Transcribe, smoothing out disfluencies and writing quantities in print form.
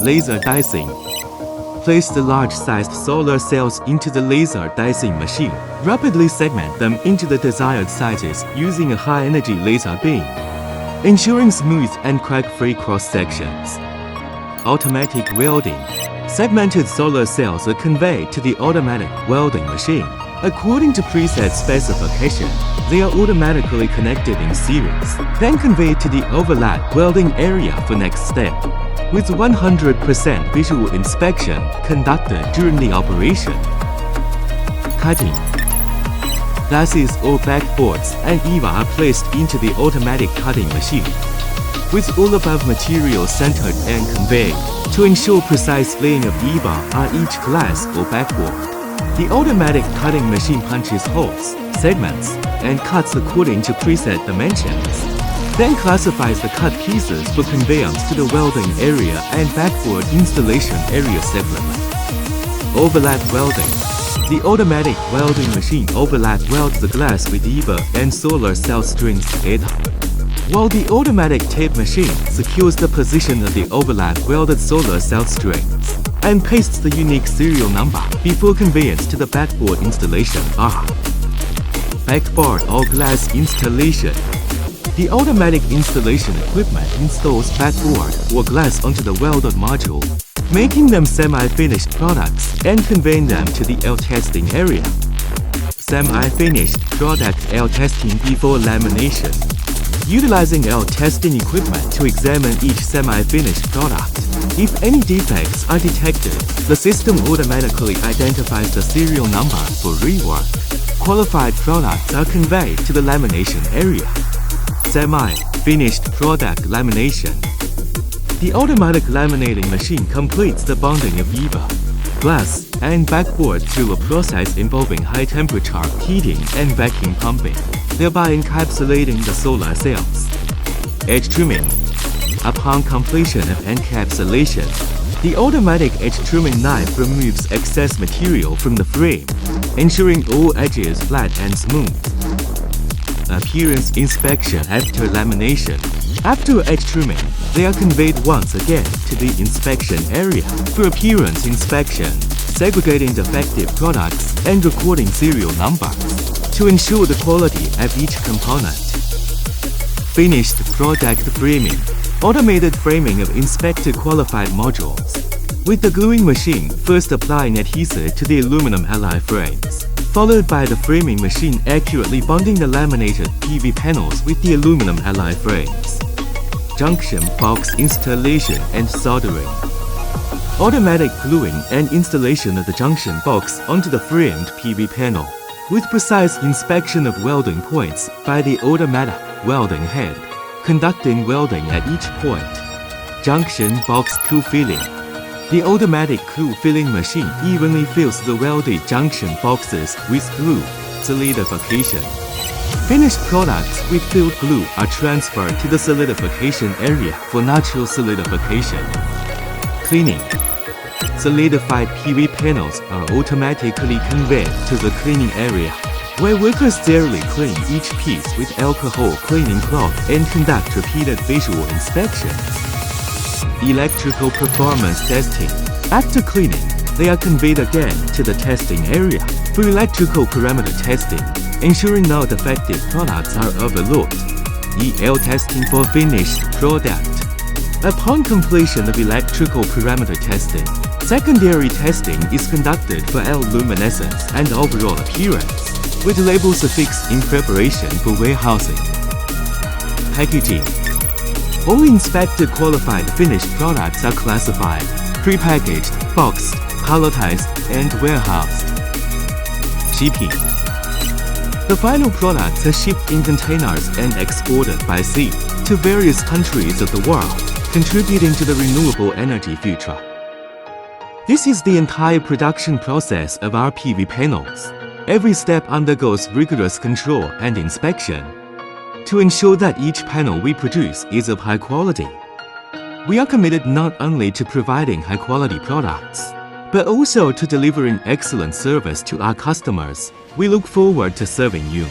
laser dicing. Place the large-sized solar cells into the laser dicing machine. Rapidly segment them into the desired sizes using a high-energy laser beam, ensuring smooth and crack-free cross-sections. Automatic welding. Segmented solar cells are conveyed to the automatic welding machine. According to preset specification, they are automatically connected in series, then conveyed to the overlap welding area for next step, with 100% visual inspection conducted during the operation. Cutting. Glasses or backboards and EVA are placed into the automatic cutting machine, with all above materials centered and conveyed to ensure precise laying of EVA on each glass or backboard. The automatic cutting machine punches holes, segments, and cuts according to preset dimensions, then classifies the cut pieces for conveyance to the welding area and backboard installation area separately. Overlap welding. The automatic welding machine overlap welds the glass with EVA and solar cell strings together, while the automatic tape machine secures the position of the overlap welded solar cell strings and pastes the unique serial number before conveyance to the backboard installation R. Backboard or glass installation. The automatic installation equipment installs backboard or glass onto the welded module, making them semi-finished products and conveying them to the L testing area. Semi-finished product L testing before lamination. Utilizing L testing equipment to examine each semi-finished product. If any defects are detected, the system automatically identifies the serial number for rework. Qualified products are conveyed to the lamination area. Semi-finished product lamination. The automatic laminating machine completes the bonding of EVA, glass, and backboard through a process involving high-temperature heating and vacuum pumping, thereby encapsulating the solar cells. Edge trimming. Upon completion of encapsulation, the automatic edge trimming knife removes excess material from the frame, ensuring all edges flat and smooth. Appearance inspection after lamination. After edge trimming, they are conveyed once again to the inspection area for appearance inspection, segregating defective products and recording serial numbers to ensure the quality of each component. Finished product framing. Automated framing of inspected qualified modules, with the gluing machine first applying adhesive to the aluminum alloy frames, followed by the framing machine accurately bonding the laminated PV panels with the aluminum alloy frames. Junction box installation and soldering. Automatic gluing and installation of the junction box onto the framed PV panel, with precise inspection of welding points by the automatic welding head, conducting welding at each point. Junction box glue filling. The automatic glue filling machine evenly fills the welded junction boxes with glue. Solidification. Finished products with filled glue are transferred to the solidification area for natural solidification. Cleaning. Solidified PV panels are automatically conveyed to the cleaning area, where workers thoroughly clean each piece with alcohol cleaning cloth and conduct repeated visual inspections. Electrical performance testing. After cleaning, they are conveyed again to the testing area for electrical parameter testing, ensuring no defective products are overlooked. EL testing for finished product. Upon completion of electrical parameter testing, secondary testing is conducted for L luminescence and overall appearance, with labels affixed in preparation for warehousing. Packaging. All inspected qualified finished products are classified, prepackaged, boxed, palletized, and warehoused. Shipping. The final products are shipped in containers and exported by sea to various countries of the world, contributing to the renewable energy future. This is the entire production process of our PV panels. Every step undergoes rigorous control and inspection to ensure that each panel we produce is of high quality. We are committed not only to providing high-quality products, but also to delivering excellent service to our customers. We look forward to serving you.